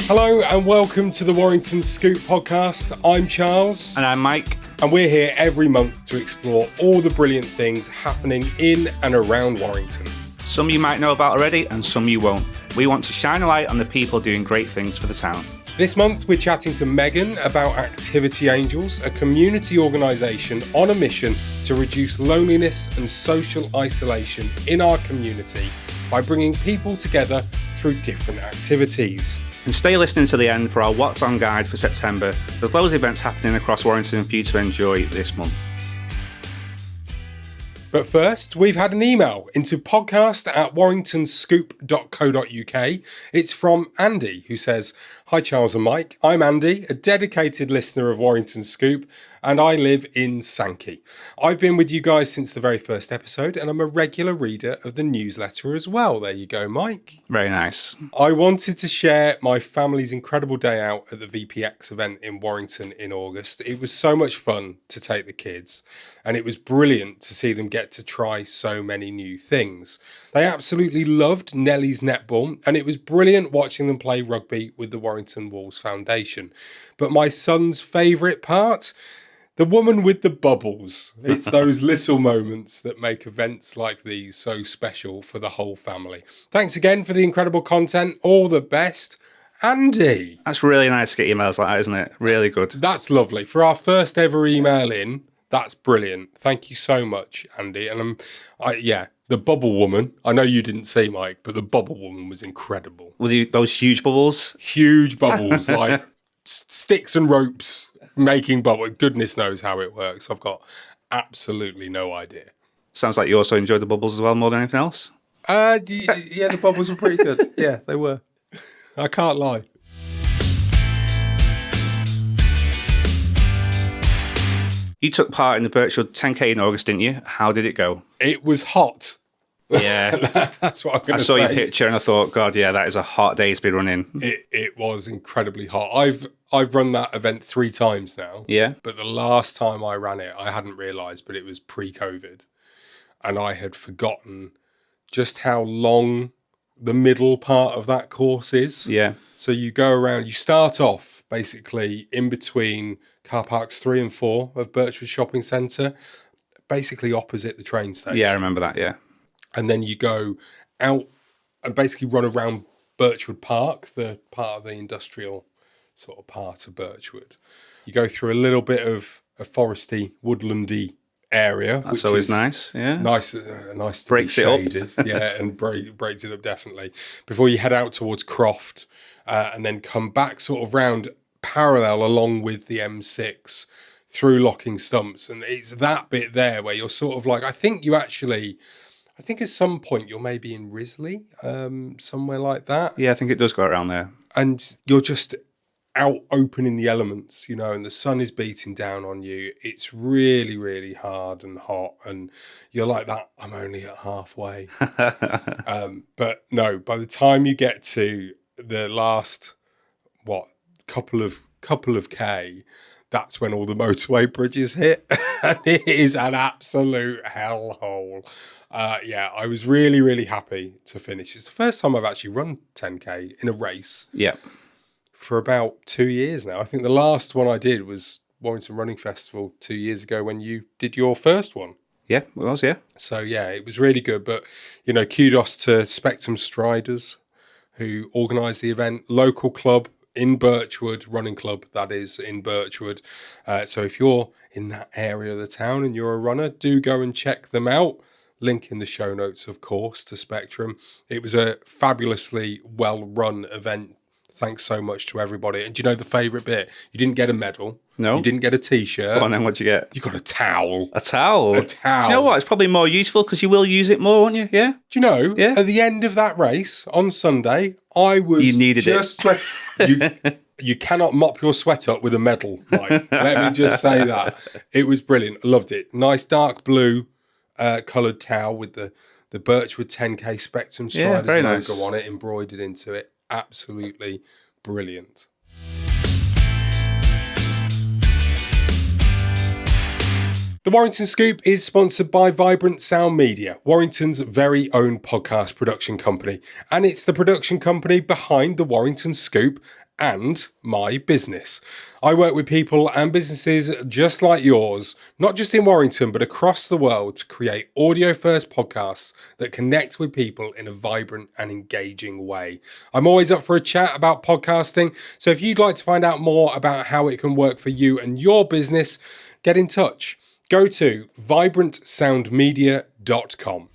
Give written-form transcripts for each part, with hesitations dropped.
Hello and welcome to the Warrington Scoop podcast. I'm Charles. And I'm Mike. And we're here every month to explore all the brilliant things happening in and around Warrington. Some you might know about already and some you won't. We want to shine a light on the people doing great things for the town. This month we're chatting to Megan about Activity Angels, a community organisation on a mission to reduce loneliness and social isolation in our community by bringing people together through different activities. And stay listening to the end for our What's On guide for September. There's loads of events happening across Warrington for you to enjoy this month. But first, we've had an email into podcast@warringtonscoop.co.uk. It's from Andy, who says, "Hi Charles and Mike, I'm Andy, a dedicated listener of Warrington Scoop, and I live in Sankey. I've been with you guys since the very first episode, and I'm a regular reader of the newsletter as well." There you go, Mike. Very nice. I wanted to share my family's incredible day out at the VPX event in Warrington in August. It was so much fun to take the kids, and it was brilliant to see them get to try so many new things. They absolutely loved Nellie's netball, and it was brilliant watching them play rugby with the Warrington Wolves Foundation. But my son's favourite part? The woman with the bubbles. It's those little moments that make events like these so special for the whole family. Thanks again for the incredible content. All the best, Andy. That's really nice to get emails like that, isn't it? Really good. That's lovely. For our first ever email in, that's brilliant. Thank you so much, Andy. And the bubble woman. I know you didn't see, Mike, but the bubble woman was incredible. With those huge bubbles? Huge bubbles, like sticks and ropes making bubbles. Goodness knows how it works. I've got absolutely no idea. Sounds like you also enjoyed the bubbles as well, more than anything else. Yeah, the bubbles were pretty good. Yeah, they were. I can't lie. You took part in the Birchwood 10K in August, didn't you? How did it go? It was hot. Yeah. That's what I'm going to say. I saw your picture and I thought, God, yeah, that is a hot day to be running. It was incredibly hot. I've run that event 3 times now. Yeah. But the last time I ran it, I hadn't realised, but it was pre-COVID. And I had forgotten just how long the middle part of that course is. Yeah. So you go around, you start off basically in between car parks 3 and 4 of Birchwood Shopping Centre, basically opposite the train station. Yeah, I remember that, yeah. And then you go out and basically run around Birchwood Park, the part of the industrial sort of part of Birchwood. You go through a little bit of a foresty, woodlandy area. That's always nice, yeah. Nice to breaks be it shaded. Yeah, and breaks it up definitely. Before you head out towards Croft and then come back sort of round parallel along with the M6 through Locking Stumps. And it's that bit there where you're sort of like, I think at some point you're maybe in Risley, somewhere like that. Yeah, I think it does go around there. And you're just out opening the elements, and the sun is beating down on you. It's really, really hard and hot. And you're like that, I'm only at halfway. But no, by the time you get to the last, couple of K, that's when all the motorway bridges hit. And it is an absolute hellhole. I was really, really happy to finish. It's the first time I've actually run 10K in a race. Yeah. For about 2 years now. I think the last one I did was Warrington Running Festival 2 years ago when you did your first one. Yeah, it was, yeah. So, yeah, it was really good. But, kudos to Spectrum Striders who organised the event, local club in Birchwood, running club, that is, in Birchwood. So if you're in that area of the town and you're a runner, do go and check them out. Link in the show notes, of course, to Spectrum. It was a fabulously well-run event. Thanks so much to everybody. And do you know the favourite bit? You didn't get a medal. No. You didn't get a T-shirt. Go on then, what'd you get? You got a towel. A towel? A towel. Do you know what? It's probably more useful because you will use it more, won't you? Yeah? Do you know, at the end of that race on Sunday, I was You needed it. You cannot mop your sweat up with a medal, Mike. Let me just say that. It was brilliant. I loved it. Nice dark blue coloured towel with the Birchwood 10K Spectrum Striders logo nice. on it, embroidered into it. Absolutely brilliant. The Warrington Scoop is sponsored by Vibrant Sound Media, Warrington's very own podcast production company. And it's the production company behind the Warrington Scoop and my business. I work with people and businesses just like yours, not just in Warrington, but across the world, to create audio-first podcasts that connect with people in a vibrant and engaging way. I'm always up for a chat about podcasting, so if you'd like to find out more about how it can work for you and your business, get in touch. Go to vibrantsoundmedia.com.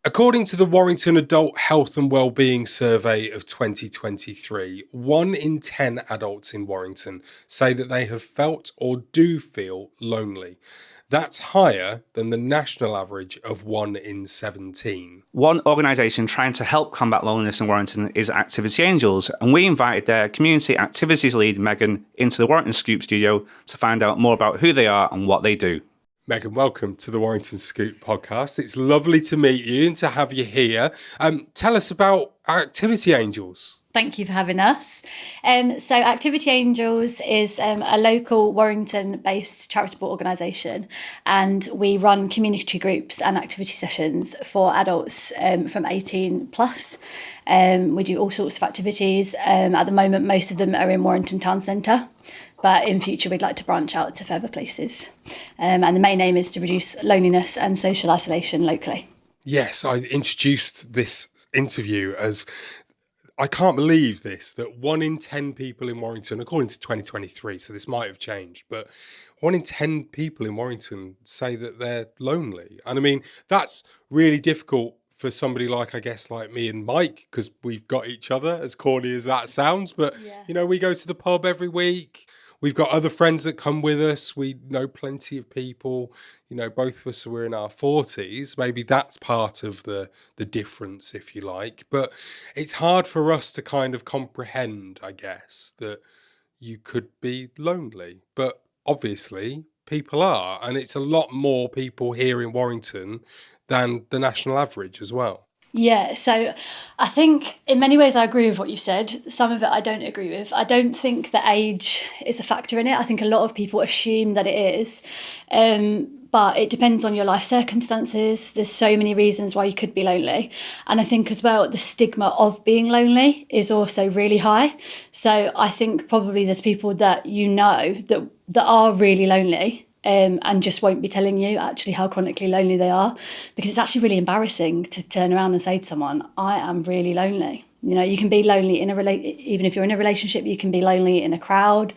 According to the Warrington Adult Health and Wellbeing Survey of 2023, 1 in 10 adults in Warrington say that they have felt or do feel lonely. That's higher than the national average of 1 in 17. One organisation trying to help combat loneliness in Warrington is Activity Angels, and we invited their community activities lead, Megan, into the Warrington Scoop studio to find out more about who they are and what they do. Megan, welcome to the Warrington Scoop podcast. It's lovely to meet you and to have you here. Tell us about Activity Angels. Thank you for having us. So Activity Angels is a local Warrington-based charitable organisation, and we run community groups and activity sessions for adults from 18 plus. We do all sorts of activities. At the moment, most of them are in Warrington Town Centre, but in future we'd like to branch out to further places. And the main aim is to reduce loneliness and social isolation locally. Yes, I introduced this interview as, I can't believe this, that 1 in 10 people in Warrington, according to 2023, so this might have changed, but 1 in 10 people in Warrington say that they're lonely. And I mean, that's really difficult for somebody like, I guess, like me and Mike, because we've got each other, as corny as that sounds. But, you know, we go to the pub every week. We've got other friends that come with us. We know plenty of people. You know, both of us are in our 40s. Maybe that's part of the difference, if you like. But it's hard for us to kind of comprehend, I guess, that you could be lonely. But obviously, people are. And it's a lot more people here in Warrington than the national average as well. Yeah, so I think in many ways I agree with what you've said. Some of it I don't agree with. I don't think that age is a factor in it. I think a lot of people assume that it is. But it depends on your life circumstances. There's so many reasons why you could be lonely. And I think as well, the stigma of being lonely is also really high. So I think probably there's people that you know that are really lonely, and just won't be telling you actually how chronically lonely they are, because it's actually really embarrassing to turn around and say to someone, I am really lonely. You know, you can be lonely even if you're in a relationship, you can be lonely in a crowd.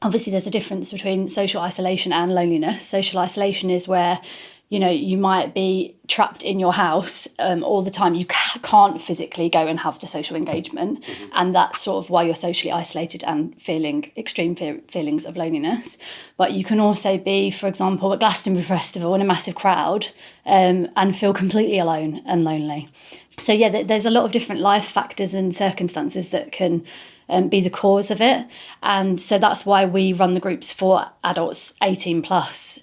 Obviously, there's a difference between social isolation and loneliness. Social isolation is where, you know, you might be trapped in your house all the time. You can't physically go and have the social engagement. Mm-hmm. And that's sort of why you're socially isolated and feeling extreme feelings of loneliness. But you can also be, for example, at Glastonbury Festival in a massive crowd and feel completely alone and lonely. So, yeah, there's a lot of different life factors and circumstances that can be the cause of it. And so that's why we run the groups for adults 18 plus.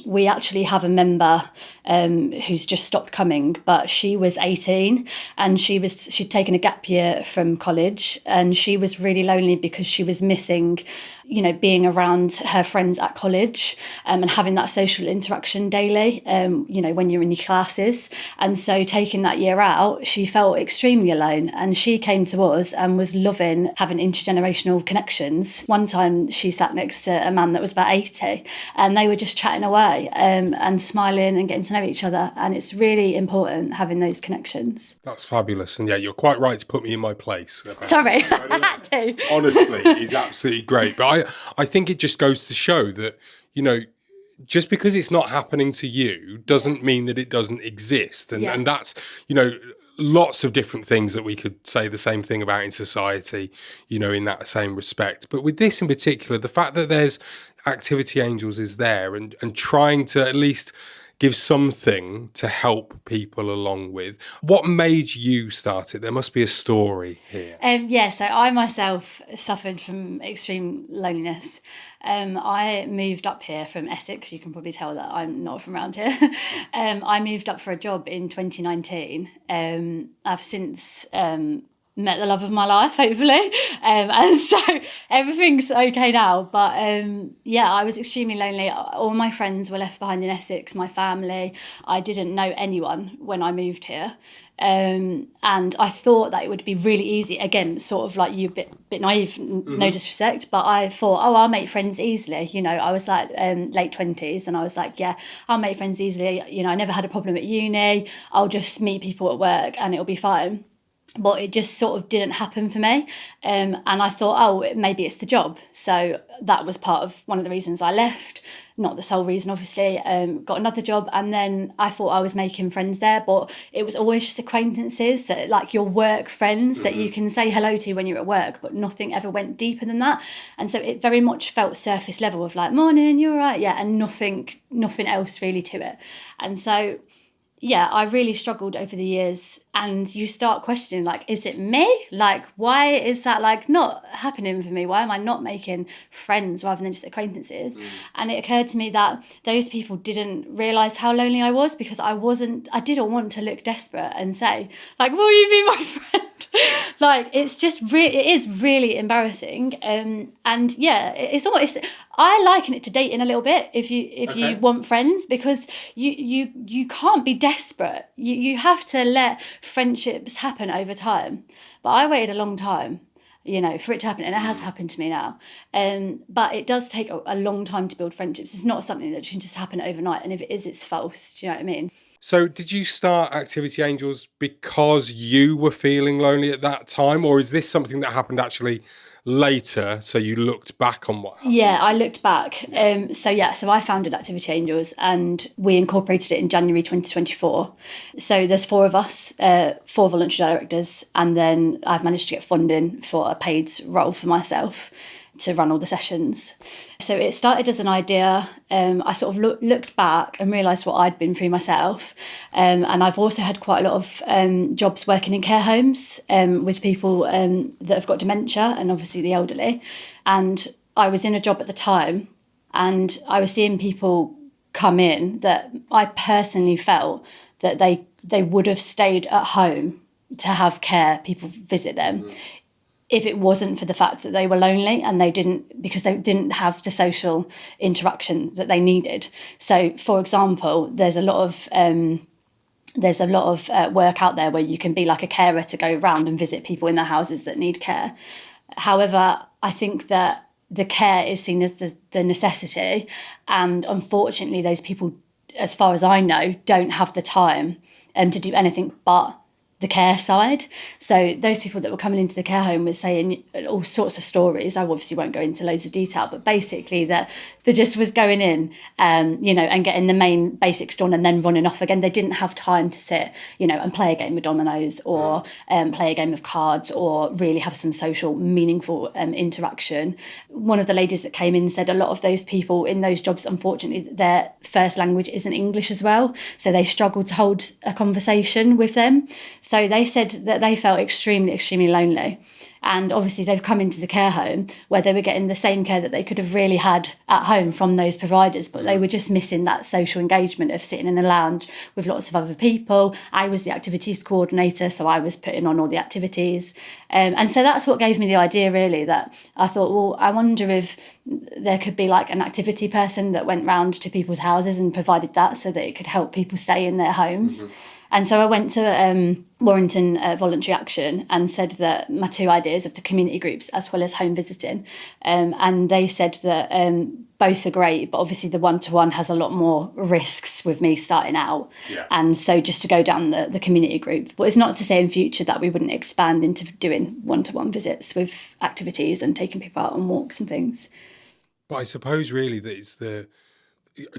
We actually have a member who's just stopped coming, but she was 18 and she'd taken a gap year from college, and she was really lonely because she was missing, you know, being around her friends at college and having that social interaction daily, you know, when you're in your classes. And so taking that year out, she felt extremely alone, and she came to us and was loving having intergenerational connections. One time she sat next to a man that was about 80, and they were just chatting away and smiling and getting to know each other. And it's really important having those connections. That's fabulous. And yeah, you're quite right to put me in my place. Sorry, I had to. Honestly, it's absolutely great. But I think it just goes to show that, you know, just because it's not happening to you doesn't mean that it doesn't exist. And that's, you know, lots of different things that we could say the same thing about in society, you know, in that same respect. But with this in particular, the fact that there's Activity Angels is there and trying to at least give something to help people along with. What made you start it? There must be a story here. So I myself suffered from extreme loneliness. I moved up here from Essex. You can probably tell that I'm not from around here. I moved up for a job in 2019. I've since met the love of my life, hopefully. And so everything's okay now. But yeah, I was extremely lonely. All my friends were left behind in Essex, my family. I didn't know anyone when I moved here. And I thought that it would be really easy. Again, sort of like you, bit naive, no disrespect, but I thought, oh, I'll make friends easily. You know, I was like late 20s, and I was like, yeah, I'll make friends easily. You know, I never had a problem at uni. I'll just meet people at work and it'll be fine. But it just sort of didn't happen for me. And I thought, oh, maybe it's the job. So that was part of one of the reasons I left. Not the sole reason, obviously. Got another job, and then I thought I was making friends there, but it was always just acquaintances, that like your work friends that you can say hello to when you're at work, but nothing ever went deeper than that. And so it very much felt surface level of like, morning, you're right, yeah, and nothing else really to it. And so yeah, I really struggled over the years, and you start questioning, like, is it me? Like, why is that like not happening for me? Why am I not making friends rather than just acquaintances? And it occurred to me that those people didn't realise how lonely I was, because I didn't want to look desperate and say, like, will you be my friend? Like, it is really embarrassing. And yeah, I liken it to dating a little bit, if you want friends, because you can't be desperate. You have to let friendships happen over time. But I waited a long time, you know, for it to happen, and it has happened to me now. But it does take a long time to build friendships. It's not something that can just happen overnight, and if it is, it's false. Do you know what I mean? So did you start Activity Angels because you were feeling lonely at that time, or is this something that happened actually later, so you looked back on what happened? Yeah, I looked back. So I founded Activity Angels, and we incorporated it in January 2024. So there's 4 of us, 4 voluntary directors, and then I've managed to get funding for a paid role for myself to run all the sessions. So it started as an idea. I sort of looked back and realised what I'd been through myself. And I've also had quite a lot of jobs working in care homes with people that have got dementia, and obviously the elderly. And I was in a job at the time, and I was seeing people come in that I personally felt that they would have stayed at home to have people visit them if it wasn't for the fact that they were lonely, and they didn't have the social interaction that they needed. So, for example, there's a lot of work out there where you can be like a carer to go around and visit people in their houses that need care. However, I think that the care is seen as the necessity, and unfortunately those people, as far as I know, don't have the time to do anything but the care side. So those people that were coming into the care home were saying all sorts of stories. I obviously won't go into loads of detail, but basically that they just was going in, you know, and getting the main basics done and then running off again. They didn't have time to sit, you know, and play a game of dominoes, or play a game of cards, or really have some social, meaningful interaction. One of the ladies that came in said a lot of those people in those jobs, unfortunately, their first language isn't English as well. So they struggled to hold a conversation with them. So they said that they felt extremely, extremely lonely. And obviously they've come into the care home where they were getting the same care that they could have really had at home from those providers, but they were just missing that social engagement of sitting in a lounge with lots of other people. I was the activities coordinator, so I was putting on all the activities. And so that's what gave me the idea, really, that I thought, well, I wonder if there could be like an activity person that went round to people's houses and provided that, so that it could help people stay in their homes. And so I went to Warrington Voluntary Action and said that my 2 ideas of the community groups as well as home visiting. And they said that both are great, but obviously the one-to-one has a lot more risks with me starting out. Yeah. And so just to go down the community group. But it's not to say in future that we wouldn't expand into doing one-to-one visits with activities and taking people out on walks and things. But I suppose really that it's the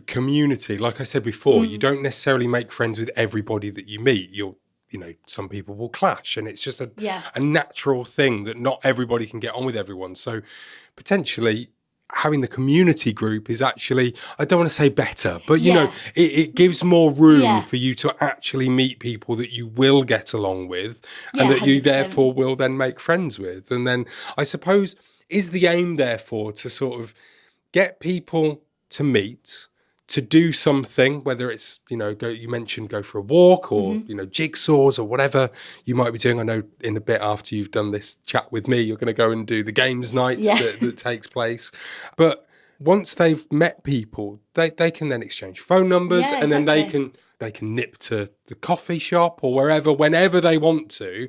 community. Like I said before, you don't necessarily make friends with everybody that you meet. You know, some people will clash, and it's just a natural thing that not everybody can get on with everyone. So potentially having the community group is actually, I don't want to say better, but you know, it gives more room for you to actually meet people that you will get along with, and that you 100%. Therefore will then make friends with. And then I suppose, is the aim therefore to sort of get people to meet, to do something, whether it's, you mentioned go for a walk or, jigsaws or whatever you might be doing. I know in a bit after you've done this chat with me, you're going to go and do the games night that takes place. But once they've met people, they can then exchange phone numbers, and then they can nip to the coffee shop or wherever, whenever they want to,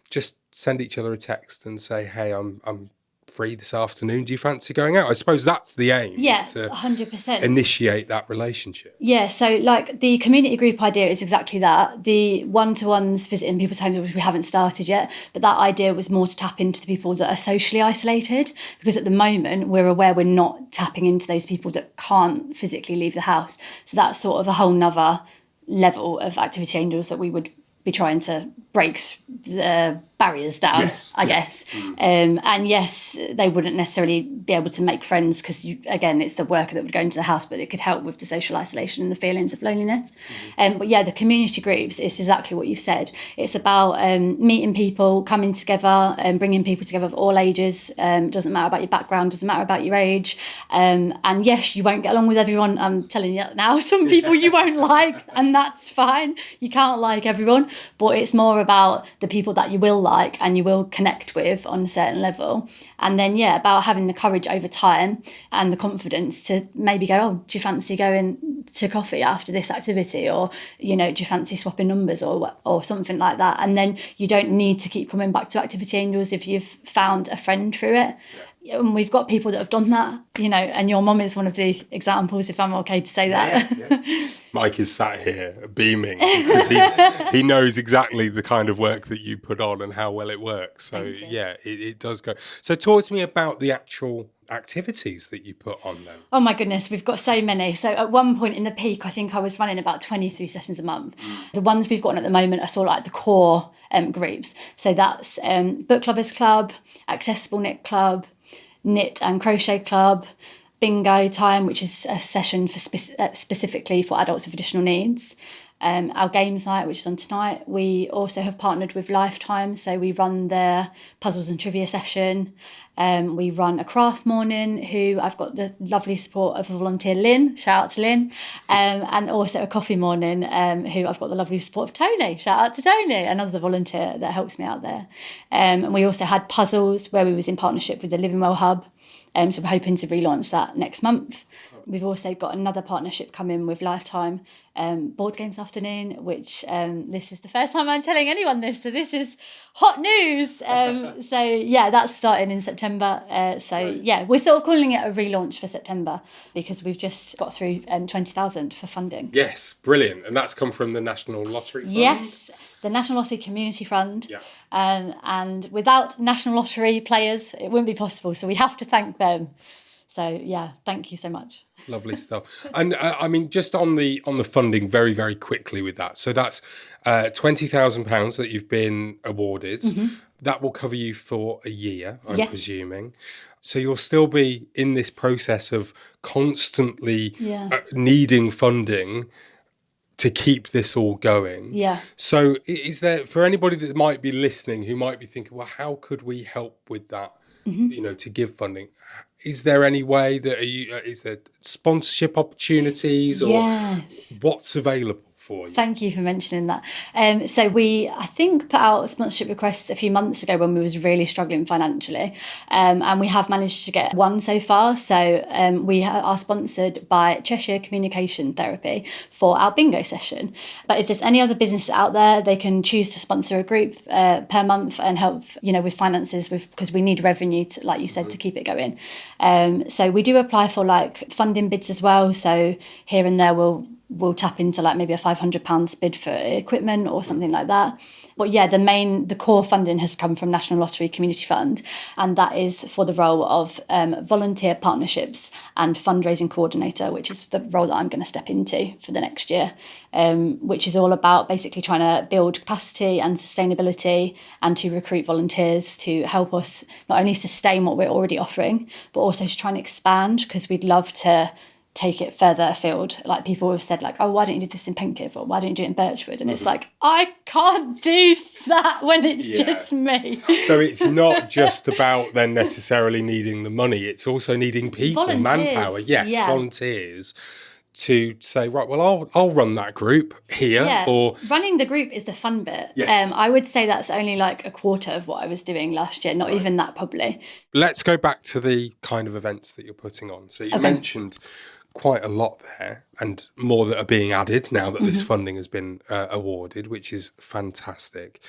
just send each other a text and say, hey, I'm free this afternoon. Do you fancy going out? I suppose that's the aim. Yeah, is to 100%. initiate that relationship. Yeah, so like the community group idea is exactly that. The one-to-ones visiting people's homes, which we haven't started yet, but that idea was more to tap into the people that are socially isolated, because at the moment we're aware we're not tapping into those people that can't physically leave the house. So that's sort of a whole nother level of activity angels that we would be trying to break the barriers down, I guess. And yes, they wouldn't necessarily be able to make friends because, again, it's the worker that would go into the house, but it could help with the social isolation and the feelings of loneliness. But yeah, the community groups is exactly what you've said. It's about meeting people, coming together, and bringing people together of all ages. Doesn't matter about your background, doesn't matter about your age. And yes, you won't get along with everyone. I'm telling you now, some people you won't like, and that's fine. You can't like everyone, but it's more about the people that you will like and you will connect with on a certain level. And then, yeah, about having the courage over time and the confidence to maybe go, oh, do you fancy going to coffee after this activity? Or, do you fancy swapping numbers or something like that? And then you don't need to keep coming back to Activity Angels if you've found a friend through it. And we've got people that have done that, and your mum is one of the examples, if I'm okay to say that. Yeah. Mike is sat here beaming because he knows exactly the kind of work that you put on and how well it works. So, yeah, it does go. So talk to me about the actual activities that you put on then. Oh my goodness, we've got so many. So at one point in the peak, I think I was running about 23 sessions a month. The ones we've got on at the moment are sort of like the core groups. So that's Book Clubbers Club, Accessible Knit Club, Knit and Crochet Club, Bingo Time, which is a session for specifically for adults with additional needs. Our games night, which is on tonight. We also have partnered with Lifetime, so we run their puzzles and trivia session. We run a craft morning, who I've got the lovely support of a volunteer, Lynn, shout out to Lynn, and also a coffee morning, who I've got the lovely support of Tony, shout out to Tony, another volunteer that helps me out there. And we also had puzzles where we was in partnership with the Living Well Hub, so we're hoping to relaunch that next month. We've also got another partnership coming with Lifetime, Board Games Afternoon, which this is the first time I'm telling anyone this, so this is hot news. So yeah, that's starting in September. Yeah, we're sort of calling it a relaunch for September because we've just got through 20,000 for funding. Yes, brilliant. And that's come from the National Lottery Fund? Yes, the National Lottery Community Fund. Yeah. And without National Lottery players, it wouldn't be possible, so we have to thank them. So yeah, thank you so much. Lovely stuff. And I mean, just on the funding, very, very quickly with that. So that's £20,000 that you've been awarded. Mm-hmm. That will cover you for a year, I'm presuming. So you'll still be in this process of constantly needing funding to keep this all going. Yeah. So is there, for anybody that might be listening who might be thinking, well, how could we help with that? Mm-hmm. To give funding, is there any way that is there sponsorship opportunities or what's available for you? Thank you for mentioning that. So we, I think, put out sponsorship requests a few months ago when we was really struggling financially, and we have managed to get one so far. So we are sponsored by Cheshire Communication Therapy for our bingo session. But if there's any other businesses out there, they can choose to sponsor a group per month and help, with finances because we need revenue to, like you said, to keep it going. So we do apply for like funding bids as well. So here and there we'll tap into like maybe a £500 bid for equipment or something like that. But yeah, the core funding has come from National Lottery Community Fund, and that is for the role of volunteer partnerships and fundraising coordinator, which is the role that I'm going to step into for the next year, which is all about basically trying to build capacity and sustainability and to recruit volunteers to help us not only sustain what we're already offering, but also to try and expand, because we'd love to take it further afield. Like people have said like, oh, why don't you do this in Penketh, or why don't you do it in Birchwood? And it's like, I can't do that when it's just me. So it's not just about then necessarily needing the money, it's also needing people, volunteers. Manpower, volunteers to say, right, well, I'll run that group here, Yeah, or running the group is the fun bit. Yes. I would say that's only like a quarter of what I was doing last year, not even that probably. let's go back to the kind of events that you're putting on. So you mentioned quite a lot there, and more that are being added now that this funding has been awarded, which is fantastic.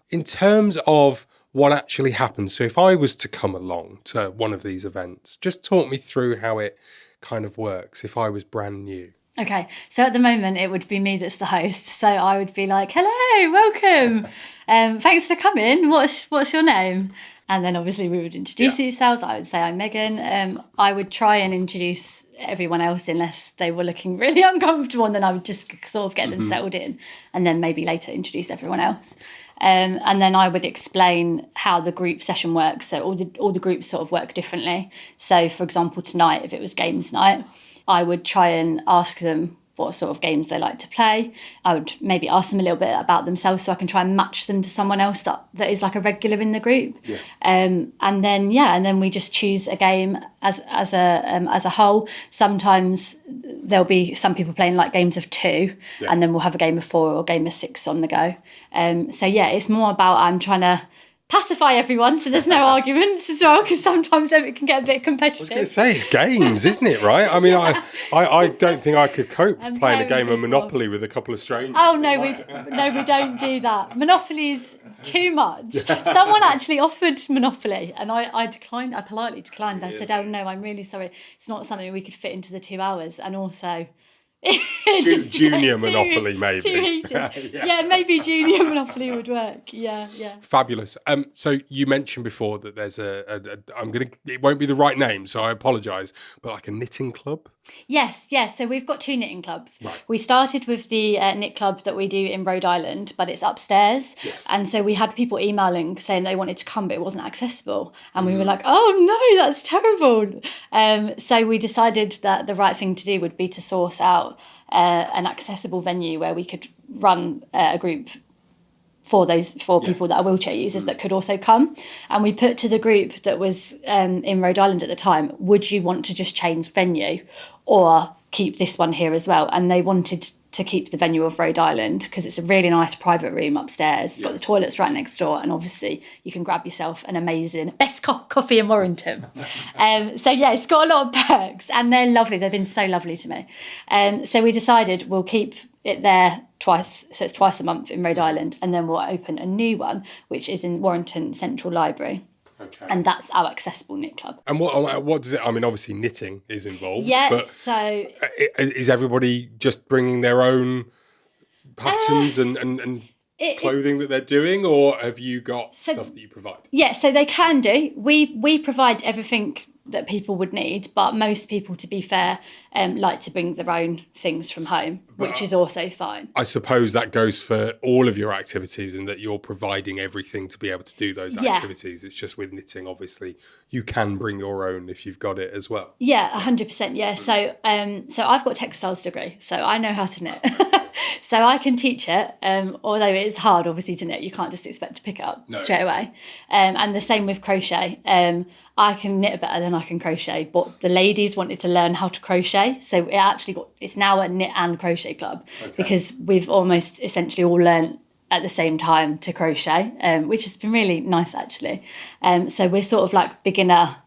In terms of what actually happens, so if I was to come along to one of these events, just talk me through how it kind of works if I was brand new. Okay, so at the moment it would be me that's the host. So I would be like, "Hello, welcome. Thanks for coming. What's your name?" And then obviously we would introduce ourselves. I would say I'm Megan. I would try and introduce everyone else unless they were looking really uncomfortable, and then I would just sort of get them settled in, and then maybe later introduce everyone else. And then I would explain how the group session works. So all the groups sort of work differently. So for example, tonight, if it was games night, I would try and ask them what sort of games they like to play. I would maybe ask them a little bit about themselves so I can try and match them to someone else that is like a regular in the group. Yeah. And then we just choose a game as a whole. Sometimes there'll be some people playing like games of 2, and then we'll have a game of 4 or a game of 6 on the go. It's more about I'm trying to pacify everyone so there's no arguments as well, because sometimes it can get a bit competitive. I was going to say, it's games, isn't it, right? I mean, I don't think I could cope playing a game of Monopoly with a couple of strangers. Oh, no, we don't do that. Monopoly's too much. Someone actually offered Monopoly and I declined. I politely declined. I said, "Oh, no, I'm really sorry. It's not something we could fit into the 2 hours." And also... Junior Monopoly, maybe. Too heated. Yeah, maybe junior Monopoly would work. Yeah. Fabulous. So you mentioned before that there's it won't be the right name, so I apologise, but like a knitting club? Yes. So we've got 2 knitting clubs. Right. We started with the knit club that we do in Rhode Island, but it's upstairs. Yes. And so we had people emailing saying they wanted to come, but it wasn't accessible. And we were like, oh no, that's terrible. So we decided that the right thing to do would be to source out an accessible venue where we could run a group for people that are wheelchair users that could also come. And we put to the group that was in Rhode Island at the time, would you want to just change venue or keep this one here as well? And they wanted to keep the venue of Rhode Island because it's a really nice private room upstairs. It's got the toilets right next door, and obviously you can grab yourself an amazing best coffee in Warrington. It's got a lot of perks, and they're lovely. They've been so lovely to me. So we decided we'll keep it there twice, so it's twice a month in Rhode Island, and then we'll open a new one which is in Warrington Central Library. Okay. And that's our accessible knit club. And what does it? I mean, obviously knitting is involved. Yes. But so is everybody just bringing their own patterns and clothing that they're doing, or have you got stuff that you provide? Yeah, so they can do. We provide everything that people would need, but most people, to be fair, like to bring their own things from home, which is also fine. I suppose that goes for all of your activities, and that you're providing everything to be able to do those activities. It's just with knitting, obviously, you can bring your own if you've got it as well. Yeah, 100%. Yeah. So I've got a textiles degree, so I know how to knit. So I can teach it, although it is hard, obviously, to knit. You can't just expect to pick it up straight away. And the same with crochet. I can knit better than I can crochet, but the ladies wanted to learn how to crochet. So it's now a knit and crochet club, because we've almost essentially all learned at the same time to crochet, which has been really nice, actually. So we're sort of like beginner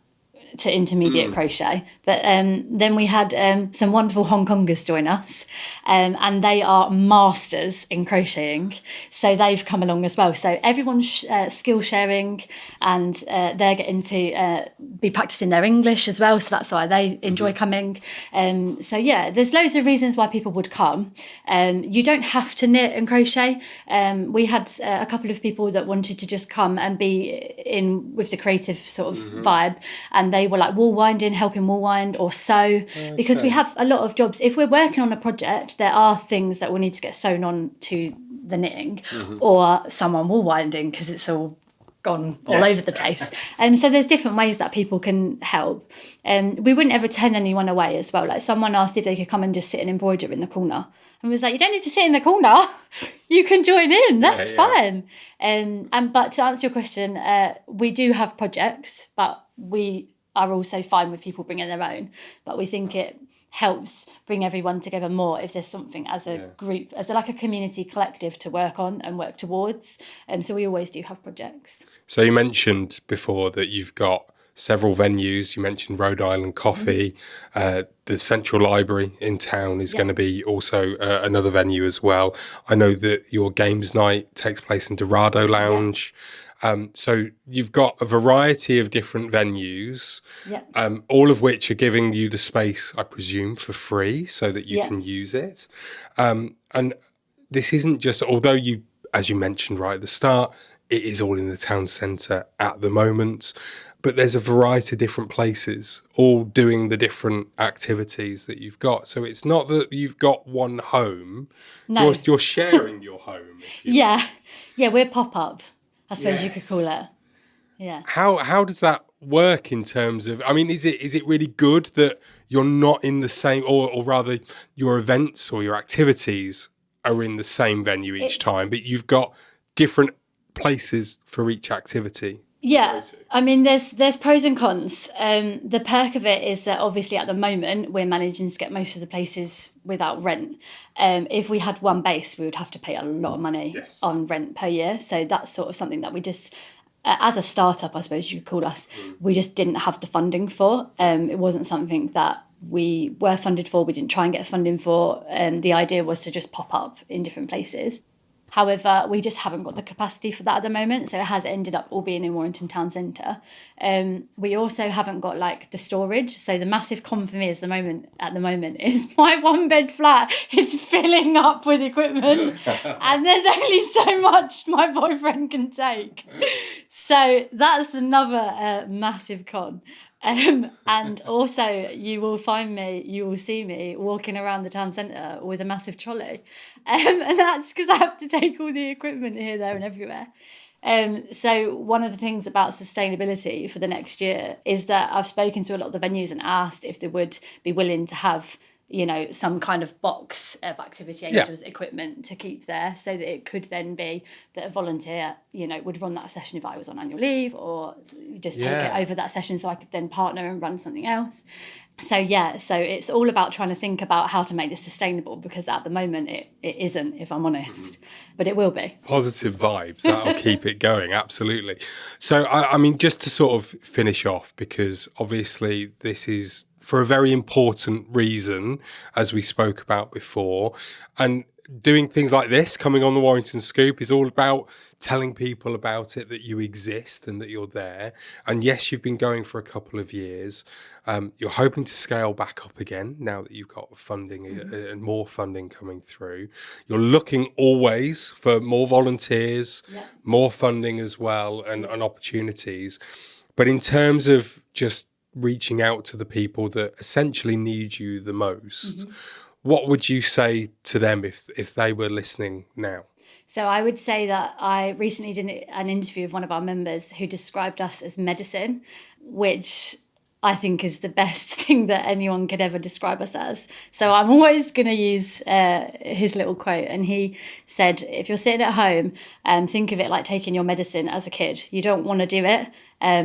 to intermediate crochet. But then we had some wonderful Hong Kongers join us, and they are masters in crocheting. So they've come along as well. So everyone's skill sharing, and they're getting to be practicing their English as well. So that's why they enjoy coming. There's loads of reasons why people would come. You don't have to knit and crochet. We had a couple of people that wanted to just come and be in with the creative sort of vibe, and they were like helping wool wind or sew, because we have a lot of jobs. If we're working on a project, there are things that will need to get sewn on to the knitting, or someone wool winding, because it's all gone all over the place. So there's different ways that people can help. We wouldn't ever turn anyone away as well. Like, someone asked if they could come and just sit and embroider in the corner, and we was like, you don't need to sit in the corner, you can join in, that's fine. But to answer your question, we do have projects, but we are also fine with people bringing their own. But we think helps bring everyone together more if there's something as a group, as like a community collective to work on and work towards. So we always do have projects. So you mentioned before that you've got several venues. You mentioned Rhode Island Coffee. The Central Library in town is going to be also another venue as well. I know that your games night takes place in Dorado Lounge. So you've got a variety of different venues, all of which are giving you the space, I presume, for free so that you can use it. And this isn't just, although you, as you mentioned right at the start, it is all in the town centre at the moment, but there's a variety of different places all doing the different activities that you've got. So it's not that you've got one home, you're sharing your home. Yeah, we're pop-up, I suppose you could call it. Yeah. How does that work in terms of, I mean, is it really good that you're not in the same, or rather your events or your activities are in the same venue each time, but you've got different places for each activity? Yeah, I mean, there's pros and cons. The perk of it is that obviously at the moment we're managing to get most of the places without rent. If we had one base, we would have to pay a lot of money on rent per year. So that's sort of something that we just, as a startup, I suppose you could call us, we just didn't have the funding for. It wasn't something that we were funded for. We didn't try and get funding for. The idea was to just pop up in different places. However, we just haven't got the capacity for that at the moment, so it has ended up all being in Warrington Town Centre. We also haven't got like the storage, so the massive con for me at the moment is my 1-bed flat is filling up with equipment, and there's only so much my boyfriend can take. So that's another massive con. And also you will see me walking around the town centre with a massive trolley, and that's because I have to take all the equipment here, there and everywhere. So one of the things about sustainability for the next year is that I've spoken to a lot of the venues and asked if they would be willing to have, you know, some kind of box of Activity Angels equipment to keep there, so that it could then be that a volunteer, you know, would run that session if I was on annual leave, or just take it over that session so I could then partner and run something else. So it's all about trying to think about how to make this sustainable, because at the moment it isn't, if I'm honest, but it will be. Positive vibes, that'll keep it going, absolutely. So, I mean, just to sort of finish off, because obviously this is for a very important reason, as we spoke about before, and doing things like this, coming on the Warrington Scoop, is all about telling people about it, that you exist and that you're there. And yes, you've been going for a couple of years. You're hoping to scale back up again now that you've got funding and more funding coming through. You're looking always for more volunteers, more funding as well, and opportunities. But in terms of just reaching out to the people that essentially need you the most, what would you say to them if they were listening now? So I would say that I recently did an interview with one of our members who described us as medicine, which I think is the best thing that anyone could ever describe us as. So I'm always going to use his little quote. And he said, if you're sitting at home, think of it like taking your medicine as a kid. You don't want to do it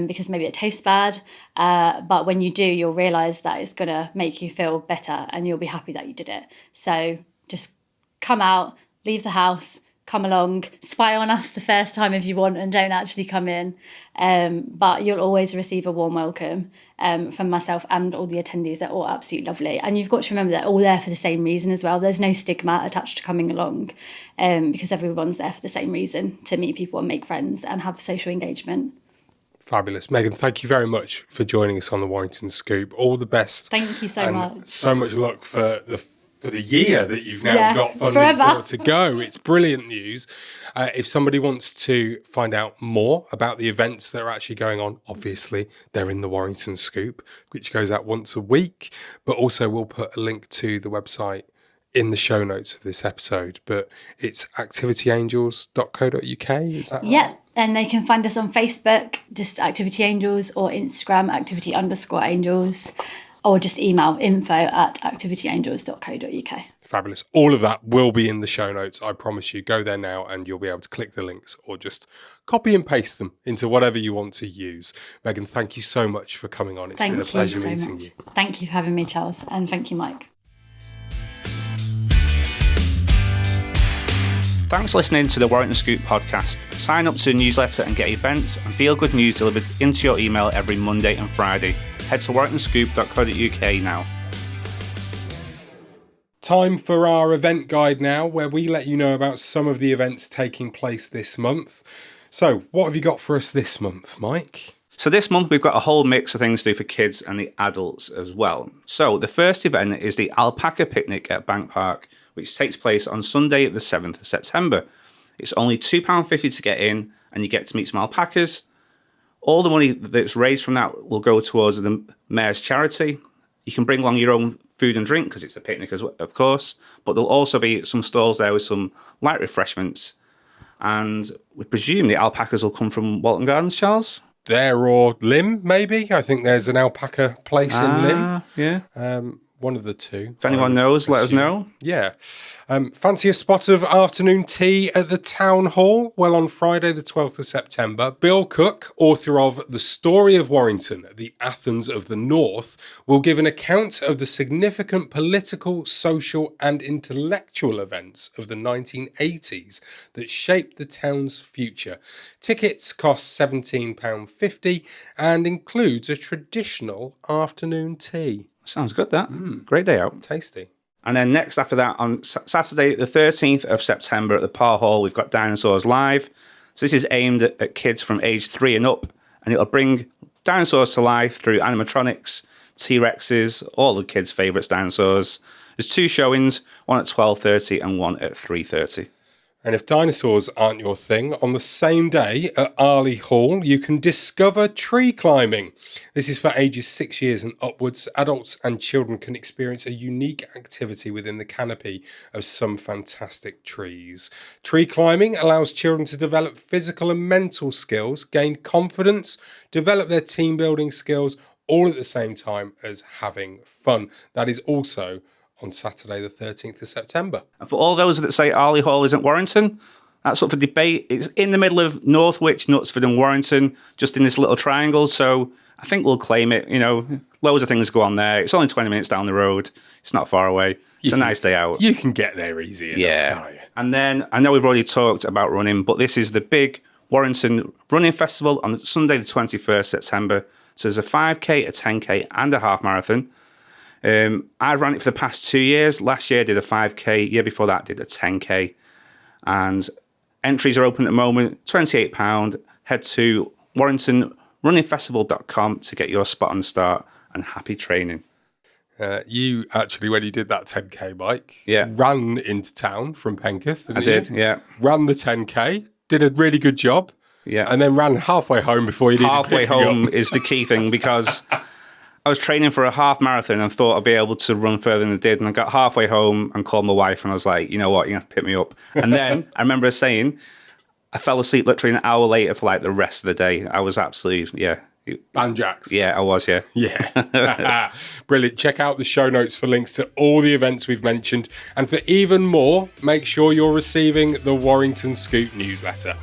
because maybe it tastes bad. But when you do, you'll realise that it's going to make you feel better and you'll be happy that you did it. So just come out, leave the house, come along, spy on us the first time if you want, and don't actually come in. But you'll always receive a warm welcome from myself and all the attendees. They're all absolutely lovely. And you've got to remember they're all there for the same reason as well. There's no stigma attached to coming along because everyone's there for the same reason, to meet people and make friends and have social engagement. Fabulous. Megan, thank you very much for joining us on the Warrington Scoop. All the best. Thank you so much. So much luck for the year that you've now got funding for to go. It's brilliant news. If somebody wants to find out more about the events that are actually going on, obviously they're in the Warrington Scoop, which goes out once a week, but also we'll put a link to the website in the show notes of this episode. But it's activityangels.co.uk, is that right? Yeah, and they can find us on Facebook, just Activity Angels, or Instagram, Activity_Angels. or just email info@activityangels.co.uk. Fabulous. All of that will be in the show notes. I promise you. Go there now and you'll be able to click the links or just copy and paste them into whatever you want to use. Megan, thank you so much for coming on. It's been a pleasure meeting you. Thank you for having me, Charles. And thank you, Mike. Thanks for listening to the Warrington Scoop podcast. Sign up to the newsletter and get events and feel-good news delivered into your email every Monday and Friday. Head to warringtonscoop.co.uk now. Time for our event guide now, where we let you know about some of the events taking place this month. So, what have you got for us this month, Mike? So this month we've got a whole mix of things to do for kids and the adults as well. So the first event is the Alpaca Picnic at Bank Park, which takes place on Sunday the 7th of September. It's only £2.50 to get in, and you get to meet some alpacas. All the money that's raised from that will go towards the Mayor's charity. You can bring along your own food and drink because it's a picnic, of course, but there'll also be some stalls there with some light refreshments. And we presume the alpacas will come from Walton Gardens, Charles? There or Lim, maybe. I think there's an alpaca place in Lim. Yeah. One of the two. If anyone knows, let us know. Yeah. Fancy a spot of afternoon tea at the Town Hall? Well, on Friday, the 12th of September, Bill Cook, author of The Story of Warrington, the Athens of the North, will give an account of the significant political, social and intellectual events of the 1980s that shaped the town's future. Tickets cost £17.50 and includes a traditional afternoon tea. Sounds good, that. Great day out. Tasty. And then next after that, on Saturday, the 13th of September at the Parr Hall, we've got Dinosaurs Live. So this is aimed at kids from age 3 and up, and it'll bring dinosaurs to life through animatronics, T-Rexes, all the kids' favourites dinosaurs. There's 2 showings, one at 12:30 and one at 3:30. And if dinosaurs aren't your thing, on the same day at Arley Hall, you can discover tree climbing. This is for ages 6 years and upwards. Adults and children can experience a unique activity within the canopy of some fantastic trees. Tree climbing allows children to develop physical and mental skills, gain confidence, develop their team building skills, all at the same time as having fun. That is also on Saturday the 13th of September. And for all those that say Arley Hall isn't Warrington, that's up for debate. It's in the middle of Northwich, Knutsford and Warrington, just in this little triangle, so I think we'll claim it. You know, loads of things go on there. It's only 20 minutes down the road. It's not far away. It's a nice day out. You can get there easy enough, can't you? And then, I know we've already talked about running, but this is the big Warrington Running Festival on Sunday the 21st September. So there's a 5K, a 10K and a half marathon. I've ran it for the past 2 years. Last year I did a 5K. Year before that did a 10K. And entries are open at the moment, £28. Head to warringtonrunningfestival.com to get your spot on the start, and happy training. You actually, when you did that 10K, Mike, Yeah. ran into town from Penketh. I did, yeah. Ran the 10K, did a really good job. Yeah. And then ran halfway home before you needed Halfway picking home up. is the key thing, because I was training for a half marathon and thought I'd be able to run further than I did. And I got halfway home and called my wife and I was like, you know what, you're going to have to pick me up. And then I remember saying, I fell asleep literally an hour later for like the rest of the day. I was absolutely, Banjax. Yeah, I was, yeah. Yeah. Brilliant. Check out the show notes for links to all the events we've mentioned. And for even more, make sure you're receiving the Warrington Scoop newsletter.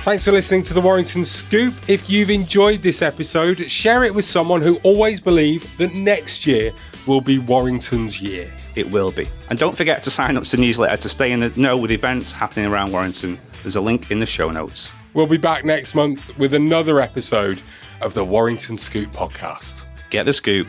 Thanks for listening to the Warrington Scoop. If you've enjoyed this episode, share it with someone who always believed that next year will be Warrington's year. It will be. And don't forget to sign up to the newsletter to stay in the know with events happening around Warrington. There's a link in the show notes. We'll be back next month with another episode of the Warrington Scoop podcast. Get the scoop.